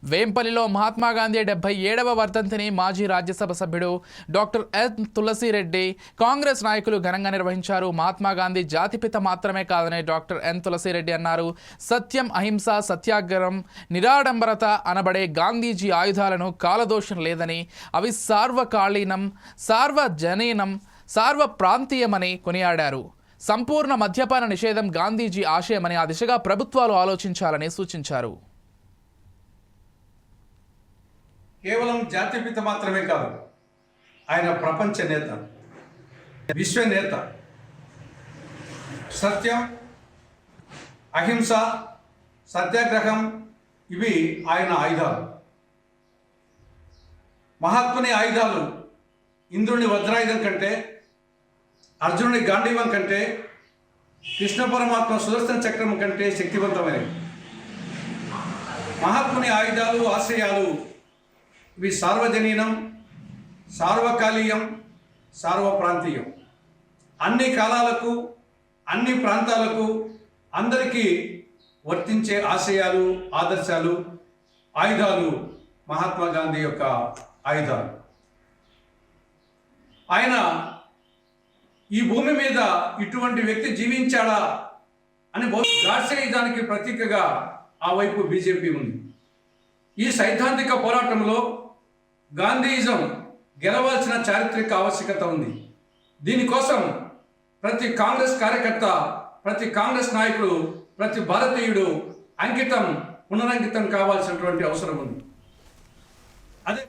వేంపల్లిలో మహాత్మా గాంధీ 77వ వర్ధంతిని మాజీ రాజ్యసభ సభ్యుడు డాక్టర్ ఎన్ తులసిరెడ్డి కాంగ్రెస్ నాయకులు ఘనంగా నిర్వహించారు. మహాత్మా గాంధీ జాతిపిత మాత్రమే కాదని డాక్టర్ ఎన్ తులసిరెడ్డి అన్నారు. సత్యం, అహింస, సత్యాగ్రహం, నిరాడంబరత అనబడే గాంధీజీ ఆయుధాలను కాలదోషం లేదని, అవి సార్వకాలీనం, సార్వజనీనం, సార్వప్రాంతీయమని కొనియాడారు. సంపూర్ణ మద్యపాన నిషేధం గాంధీజీ ఆశయమని, ఆ దిశగా ప్రభుత్వాలు ఆలోచించాలని సూచించారు. కేవలం జాతిపిత మాత్రమే కాదు, ఆయన ప్రపంచ నేత, విశ్వ నేత. సత్యం, అహింస, సత్యాగ్రహం ఇవి ఆయన ఆయుధాలు. మహాత్ముని ఆయుధాలు ఇంద్రుని వజ్రాయుధం కంటే, అర్జునుని గాంధీవం కంటే, కృష్ణ పరమాత్మ సుదర్శన చక్రం కంటే శక్తివంతమైనవి. మహాత్ముని ఆయుధాలు, ఆశయాలు ఇవి సార్వజనీనం, సార్వకాలీయం, సార్వప్రాంతీయం. అన్ని కాలాలకు, అన్ని ప్రాంతాలకు, అందరికీ వర్తించే ఆశయాలు, ఆదర్శాలు, ఆయుధాలు మహాత్మా గాంధీ యొక్క ఆయుధాలు. ఆయన ఈ భూమి మీద ఇటువంటి వ్యక్తి జీవించాడా అని దార్శనికానికి ప్రతీకగా ఆ వైపు బీజేపీ ఉంది. ఈ సైద్ధాంతిక పోరాటంలో గాంధీయిజం గెలవాల్సిన చారిత్రక ఆవశ్యకత ఉంది. దీనికోసం ప్రతి కాంగ్రెస్ కార్యకర్త, ప్రతి కాంగ్రెస్ నాయకుడు, ప్రతి భారతీయుడు పునరంకితం కావాల్సినటువంటి అవసరం ఉంది. అదే